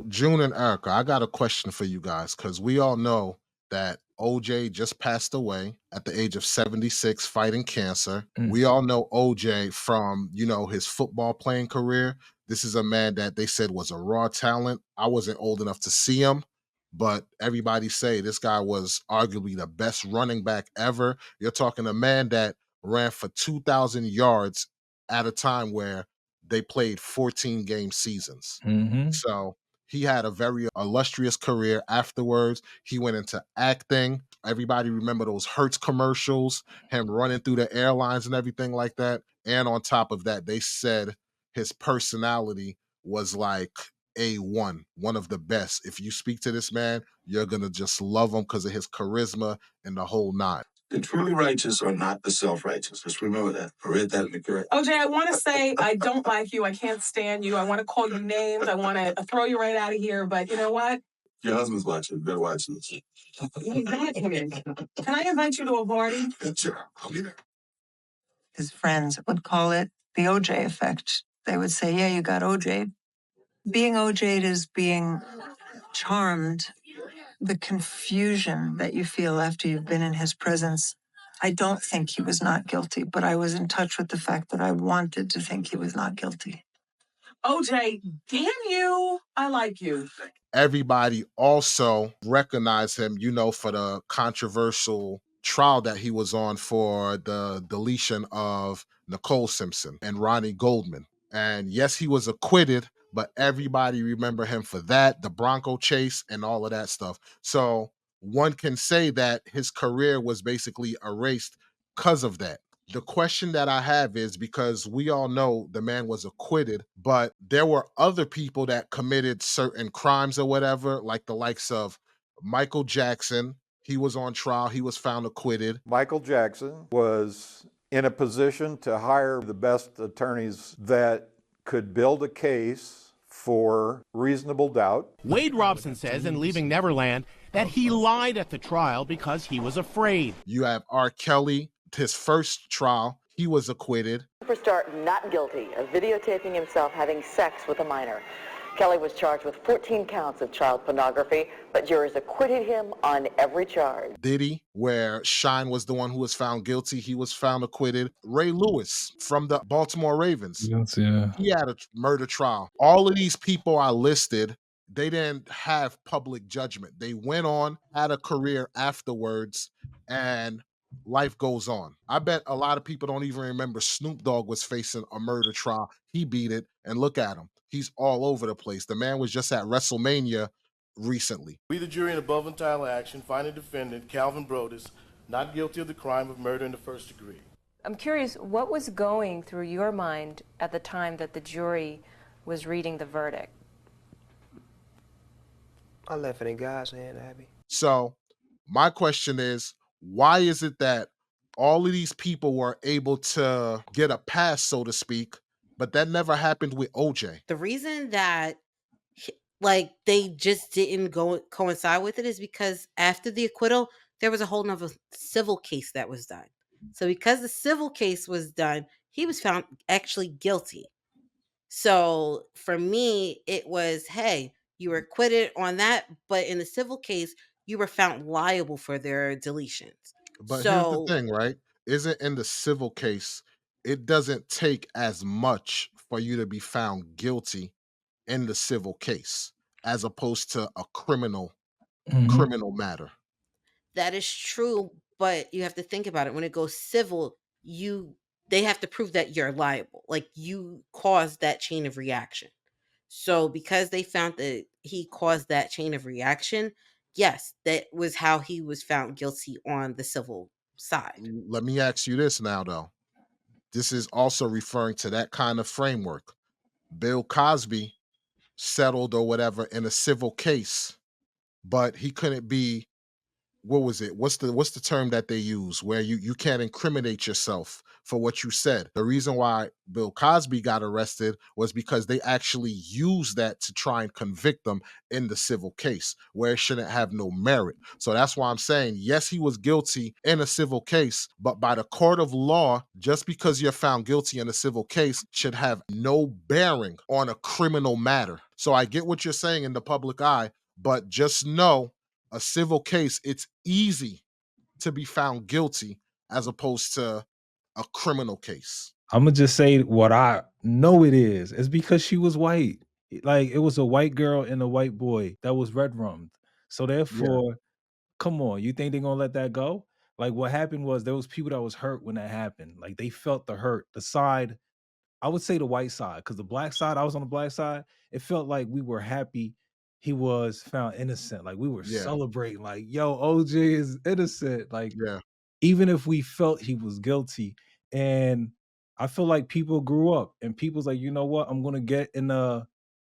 June and Erica, I got a question for you guys because we all know that OJ just passed away at the age of 76 fighting cancer. Mm. We all know OJ from, his football playing career. This is a man that they said was a raw talent. I wasn't old enough to see him, but everybody say this guy was arguably the best running back ever. You're talking a man that ran for 2,000 yards at a time where they played 14 game seasons. Mhm. So he had a very illustrious career afterwards. He went into acting. Everybody remember those Hertz commercials, him running through the airlines and everything like that. And on top of that, they said his personality was like one of the best. If you speak to this man, you're going to just love him because of his charisma and the whole nine. The truly righteous are not the self-righteous. Just remember that. I read that in the correct. OJ, I want to say I don't like you. I can't stand you. I want to call you names. I want to throw you right out of here. But you know what? Your husband's watching. You better watch this. Exactly. Can I invite you to a party? Sure. I'll be there. His friends would call it the OJ effect. They would say, yeah, you got OJ. Being OJ'd is being charmed. The confusion that you feel after you've been in his presence. I don't think he was not guilty, but I was in touch with the fact that I wanted to think he was not guilty. OJ, damn you. I like you. Everybody also recognized him, for the controversial trial that he was on for the deletion of Nicole Simpson and Ronnie Goldman. And yes, he was acquitted, but everybody remember him for that, the Bronco chase and all of that stuff. So one can say that his career was basically erased because of that. The question that I have is because we all know the man was acquitted, but there were other people that committed certain crimes or whatever, like the likes of Michael Jackson. He was on trial, he was found acquitted. Michael Jackson was in a position to hire the best attorneys that could build a case for reasonable doubt. Wade Robson says in Leaving Neverland that he lied at the trial because he was afraid. You have R. Kelly, his first trial, he was acquitted. Superstar not guilty of videotaping himself having sex with a minor. Kelly was charged with 14 counts of child pornography, but jurors acquitted him on every charge. Diddy, where Shine was the one who was found guilty, he was found acquitted. Ray Lewis from the Baltimore Ravens, Yes, yeah. he had a murder trial. All of these people I listed, they didn't have public judgment. They went on, had a career afterwards, and life goes on. I bet a lot of people don't even remember Snoop Dogg was facing a murder trial. He beat it, and look at him. He's all over the place. The man was just at WrestleMania recently. We, the jury in above entitled action, find the defendant, Calvin Brodus, not guilty of the crime of murder in the first degree. I'm curious, what was going through your mind at the time that the jury was reading the verdict? I left it in God's hand, Abby. So my question is, why is it that all of these people were able to get a pass, so to speak, but that never happened with OJ? The reason that they just didn't coincide with it is because after the acquittal, there was a whole nother civil case that was done. So because the civil case was done, he was found actually guilty. So for me, it was, hey, you were acquitted on that, but in the civil case, you were found liable for their deletions. But here's the thing, right? Isn't in the civil case, it doesn't take as much for you to be found guilty in the civil case as opposed to a criminal matter. That is true, but you have to think about it. When it goes civil, they have to prove that you're liable. Like you caused that chain of reaction. So because they found that he caused that chain of reaction, yes, that was how he was found guilty on the civil side. Let me ask you this now, though. This is also referring to that kind of framework. Bill Cosby settled or whatever in a civil case, but he couldn't be what was it? What's the term that they use where you can't incriminate yourself for what you said? The reason why Bill Cosby got arrested was because they actually used that to try and convict them in the civil case where it shouldn't have no merit. So that's why I'm saying yes, he was guilty in a civil case, but by the court of law, just because you're found guilty in a civil case should have no bearing on a criminal matter. So I get what you're saying in the public eye, but just know a civil case, it's easy to be found guilty as opposed to a criminal case. I'm gonna just say what I know it is. It's because she was white. Like it was a white girl and a white boy that was red rummed. So Yeah, therefore, come on, you think they're gonna let that go? Like what happened was there was people that was hurt when that happened. Like they felt the hurt. The side, I would say the white side, because the black side, I was on the black side. It felt like we were happy he was found innocent. Like we were yeah, celebrating, like, yo, OJ is innocent. Like yeah. even if we felt he was guilty. And I feel like people grew up and people's like, you know what, I'm gonna get in a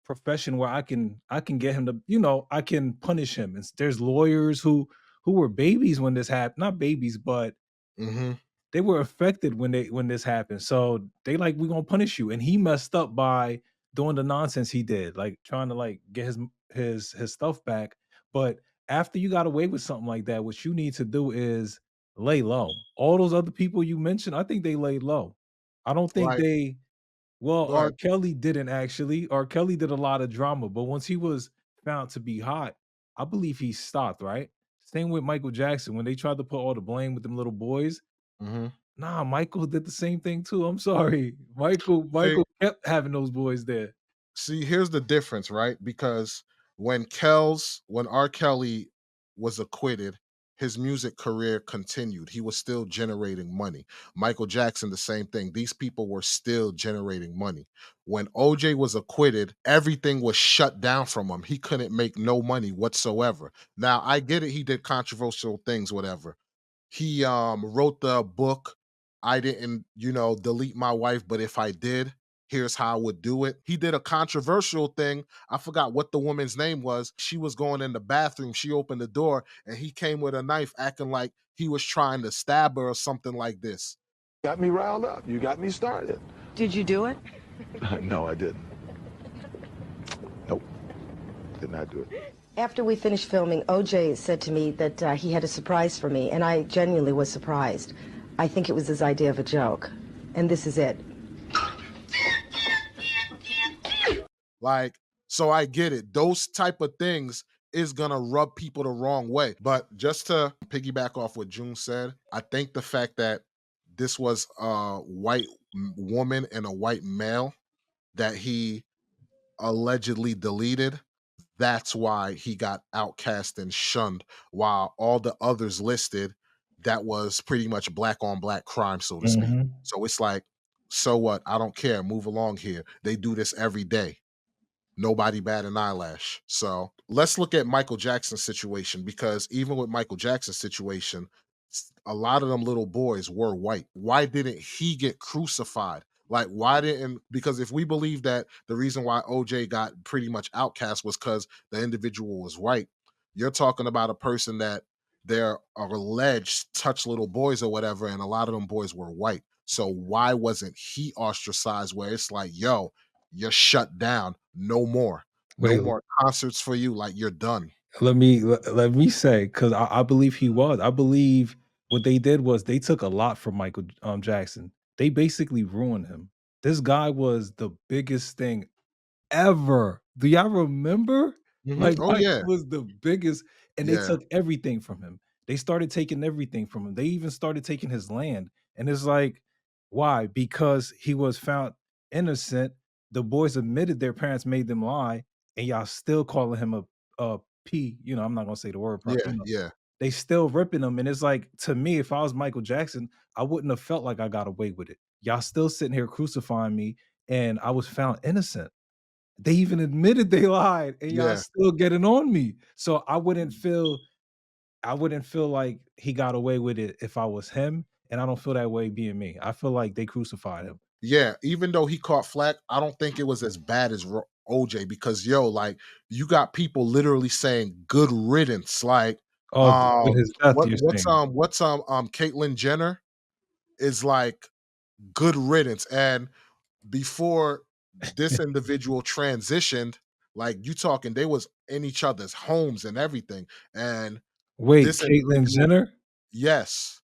profession where I can get him to, I can punish him. And there's lawyers who were babies when this happened, not babies, but Hmm. they were affected when this happened. So they like, we're gonna punish you. And he messed up by doing the nonsense he did, like trying to like get his stuff back. But after you got away with something like that, what you need to do is lay low. All those other people you mentioned, I think they laid low. I don't think Like, they well, go R. ahead. Kelly didn't actually. R. Kelly did a lot of drama, but once he was found to be hot, I believe he stopped, right? Same with Michael Jackson. When they tried to put all the blame with them little boys, Hmm. nah, Michael did the same thing too. I'm sorry. See, Michael kept having those boys there. here's the difference, right? Because when R. Kelly was acquitted, his music career continued. He was still generating money. Michael Jackson, the same thing. These people were still generating money. When OJ was acquitted, everything was shut down from him. He couldn't make no money whatsoever. Now, I get it. He did controversial things, whatever. He wrote the book, I didn't, delete my wife, but if I did, here's how I would do it. He did a controversial thing. I forgot what the woman's name was. She was going in the bathroom. She opened the door and he came with a knife acting like he was trying to stab her or something like this. Got me riled up. You got me started. Did you do it? No, I didn't. Nope. Did not do it. After we finished filming, OJ said to me that he had a surprise for me, and I genuinely was surprised. I think it was his idea of a joke, and this is it. Like, so I get it. Those type of things is gonna rub people the wrong way. But just to piggyback off what June said, I think the fact that this was a white woman and a white male that he allegedly deleted, that's why he got outcast and shunned, while all the others listed, that was pretty much black on black crime, so to speak. Mhm. So it's like, so what? I don't care. Move along here. They do this every day. Nobody bat an eyelash. So let's look at Michael Jackson's situation, because even with Michael Jackson's situation, a lot of them little boys were white. Why didn't he get crucified? Like, why didn't, because if we believe that the reason why OJ got pretty much outcast was because the individual was white, you're talking about a person that they're alleged touch little boys or whatever, and a lot of them boys were white. So why wasn't he ostracized where it's like, yo, you're shut down. No more. No Wait, more concerts for you. Like, you're done. let me say, because I believe he was. I believe what they did was they took a lot from Michael Jackson. They basically ruined him. This guy was the biggest thing ever. Do y'all remember? Mhm. Like, Oh Michael yeah. was the biggest, and they Yeah. took everything from him. They started taking everything from him. They even started taking his land. And it's like, why? Because he was found innocent. The boys admitted their parents made them lie, and y'all still calling him a P. I'm not gonna say the word, Yeah. Yeah. they still ripping him. And it's like, to me, if I was Michael Jackson, I wouldn't have felt like I got away with it. Y'all still sitting here crucifying me, and I was found innocent. They even admitted they lied, and y'all Yeah. still getting on me. So I wouldn't feel like he got away with it if I was him, and I don't feel that way being me. I feel like they crucified him. Yeah. Even though he caught flack, I don't think it was as bad as OJ, because yo, like, you got people literally saying good riddance. Like, Oh, with his death, you're saying? Caitlyn Jenner is like good riddance. And before this individual transitioned, like you talking, they was in each other's homes and everything. And Wait, this Caitlyn individual, Jenner? yes,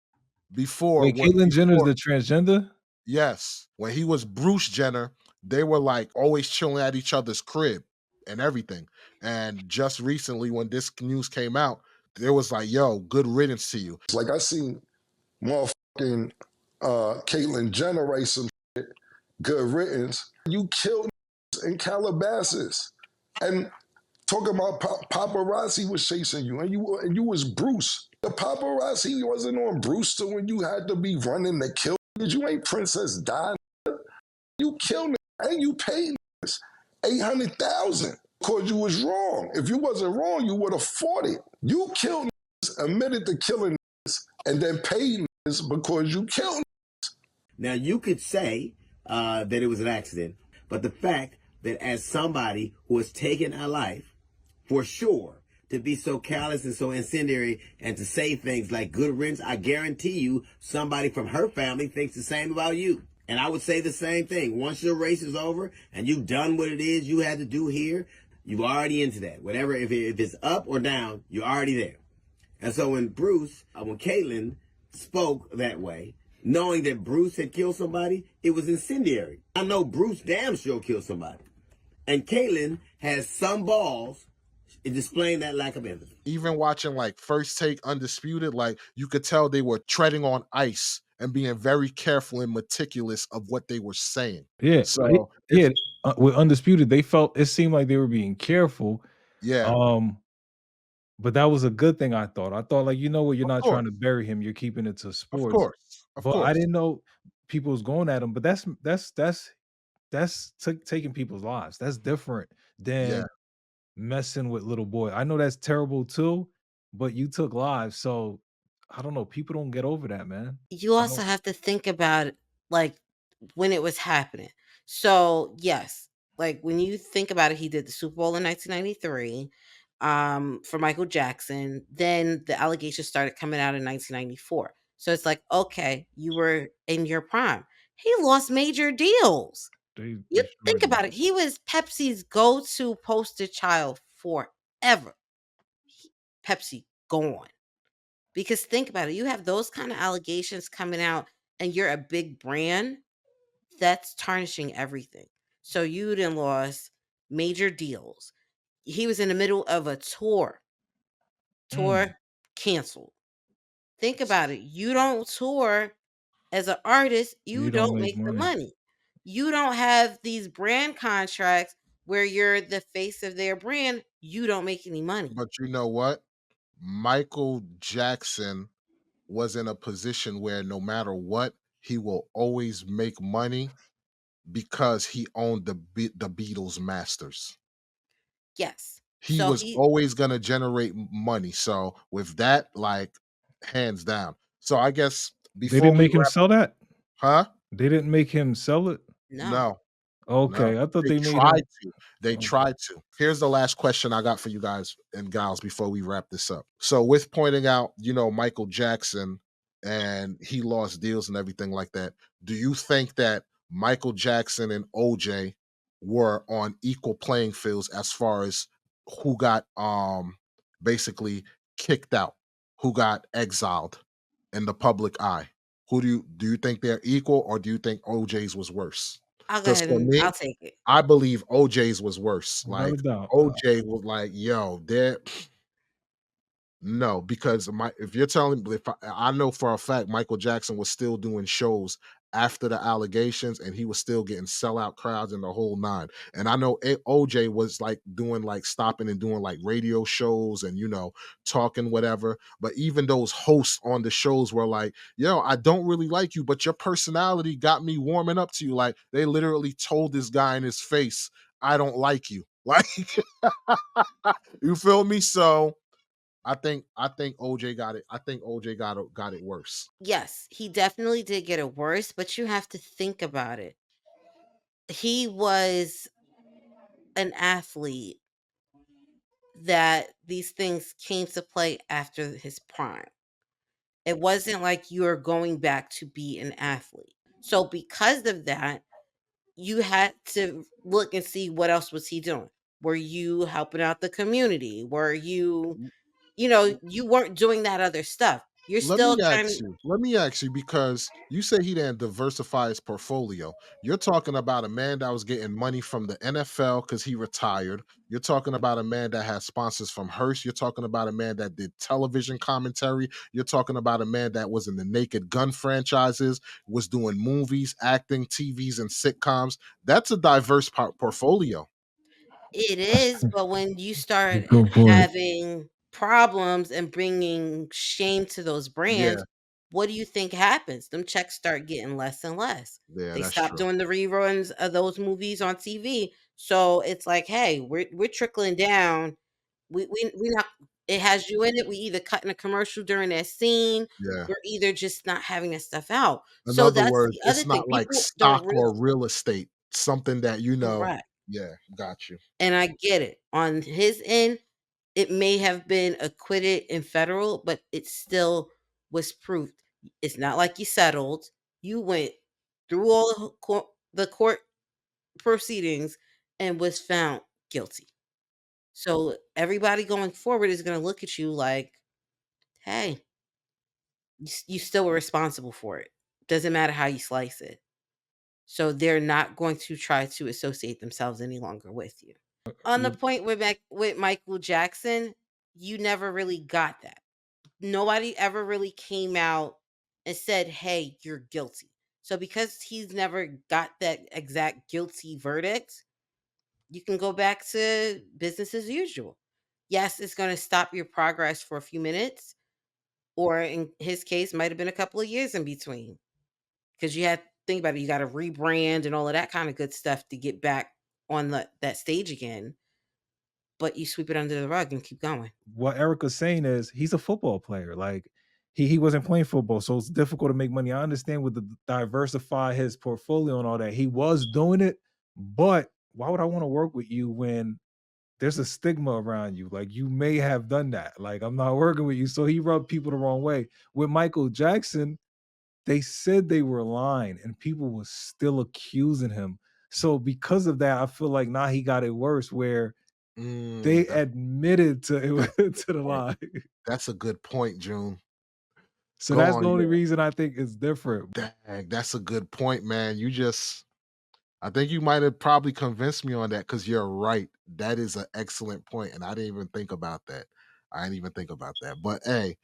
before Wait, what Caitlyn Jenner is before the transgender? yes, when he was Bruce Jenner, they were like always chilling at each other's crib and everything. And just recently, when this news came out, there was like, yo, good riddance to you. Like I seen motherfucking Caitlyn Jenner write some shit, good riddance. You killed in Calabasas. And talking about paparazzi was chasing you, and you was Bruce. The paparazzi wasn't on Bruce till when you had to be running to kill. You ain't Princess Di. You killed and you paid 800,000 because you was wrong. If you wasn't wrong, you would have fought it. You killed admitted to killing and then paid because you killed. Now you could say that it was an accident, but the fact that as somebody who has taken a life, for sure, to be so callous and so incendiary and to say things like good riddance, I guarantee you somebody from her family thinks the same about you. And I would say the same thing. Once your race is over and you've done what it is you had to do here, you're already into that. Whatever, if it's up or down, you're already there. And so when Caitlyn spoke that way, knowing that Bruce had killed somebody, it was incendiary. I know Bruce damn sure killed somebody. And Caitlyn has some balls in displaying that lack of empathy. Even watching like First Take Undisputed, like you could tell they were treading on ice and being very careful and meticulous of what they were saying. Yeah, So yeah. With Undisputed, it seemed like they were being careful. Yeah. But that was a good thing. I thought like, you know what, you're Of not trying course. to bury him. You're keeping it to Of sports. course. Of But I course. didn't know people was going at him. But that's taking people's lives. That's different Yeah. than messing with little boy. I know that's terrible too, but you took lives. So I don't know. People don't get over that, man. You I also don't. have to think about it, like, when it was happening. So, yes, like, when you think about it, he did the Super Bowl in 1993, for Michael Jackson. Then the allegations started coming out in 1994. So it's like, okay, you were in your prime. He lost major deals. They You destroyed think him. about it. He was Pepsi's go-to poster child forever. Pepsi gone. Because think about it, you have those kind of allegations coming out and you're a big brand, that's tarnishing everything. So you then lost major deals. He was in the middle of a tour. Mm. Canceled. Think about it. You don't tour as an artist, you You don't don't make make the money. money. You don't have these brand contracts where you're the face of their brand, you don't make any money. But you know what? Michael Jackson was in a position where no matter what, he will always make money because he owned the Beatles masters. Yes. He So was he always gonna generate money. So with that, like hands down. So I guess They before didn't we make him wrap, sell that? huh? They didn't make him sell it? No. No. No, Okay, I thought they they made tried him. to. They Okay. tried to. Here's the last question I got for you guys and gals before we wrap this up. So, with pointing out, Michael Jackson and he lost deals and everything like that, do you think that Michael Jackson and OJ were on equal playing fields as far as who got basically kicked out, who got exiled in the public eye? Who do you think they're equal or do you think OJ's was worse? I'll go Because ahead for and I'll me, take it. I believe OJ's was worse. Without a Like doubt. OJ was like, yo, there no, because if you're telling me, if I know for a fact Michael Jackson was still doing shows after the allegations and he was still getting sellout crowds and the whole nine. And I know OJ was like doing like stopping and doing like radio shows and talking whatever. But even those hosts on the shows were like, yo, I don't really like you, but your personality got me warming up to you. Like they literally told this guy in his face, I don't like you. Like you feel me? So I think OJ got it. I think OJ got it worse. Yes, he definitely did get it worse, but you have to think about it. He was an athlete that these things came to play after his prime. It wasn't like you're going back to be an athlete. So because of that, you had to look and see what else was he doing. Were you helping out the community? Were you, you weren't doing that other stuff. You're Let still me trying ask to. you. Let me ask you because you say he didn't diversify his portfolio. You're talking about a man that was getting money from the NFL because he retired. You're talking about a man that had sponsors from Hearst. You're talking about a man that did television commentary. You're talking about a man that was in the Naked Gun franchises, was doing movies, acting, TVs, and sitcoms. That's a diverse portfolio. It is, but when you start Go for it. having problems and bringing shame to those Yeah, brands, what do you think happens? Them checks start getting less and less. yeah, They that's stop true. doing the reruns of those movies on TV. So it's like, hey, we're trickling down. We not. It has you in it. We either cutting a commercial during that scene. Yeah. We're either just not having that stuff out. In So other that's words, the other it's thing. not like People don't stock realize. or real estate, something that Correct. Yeah, got you. And I get it. On his end, it may have been acquitted in federal, but it still was proved. It's not like you settled. You went through all the court proceedings and was found guilty. So everybody going forward is going to look at you like, hey, you still were responsible for it. Doesn't matter how you slice it. So they're not going to try to associate themselves any longer with you. On the You- point with Michael Jackson, you never really got that. Nobody ever really came out and said, "Hey, you're guilty." So because he's never got that exact guilty verdict, you can go back to business as usual. Yes, it's going to stop your progress for a few minutes, or in his case, might have been a couple of years in between because you had think about it, you got to rebrand and all of that kind of good stuff to get back on that stage again. But you sweep it under the rug and keep going. what Erica's saying is he's a football player. Like he wasn't playing football, so it's difficult to make money. I understand with the diversify his portfolio and all that. He was doing it, but why would I want to work with you when there's a stigma around you? Like you may have done that. Like I'm not working with you. So he rubbed people the wrong way. With Michael Jackson, they said they were lying and people were still accusing him. So because of that, I feel like now he got it worse where they That's admitted to a it good to the point. lie. That's a good point, June. So Go that's the on, only yeah. reason I think it's different. Dang, that's a good point, man. I think you might have probably convinced me on that because you're right. That is an excellent point, and I didn't even think about that. I didn't even think about that. But hey,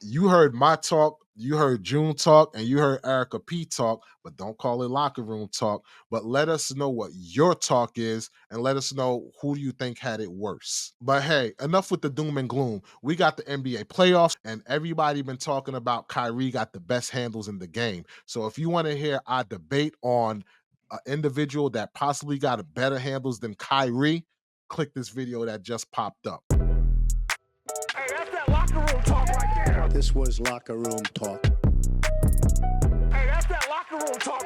you heard my talk, you heard June talk, and you heard Erica P talk, but don't call it locker room talk. But let us know what your talk is, and let us know who you think had it worse. But hey, enough with the doom and gloom. We got the NBA playoffs, and everybody been talking about Kyrie got the best handles in the game. So if you want to hear our debate on an individual that possibly got a better handles than Kyrie, click this video that just popped up. Hey, that's that locker room talk right there. This was locker room talk. Hey, that's that locker room talk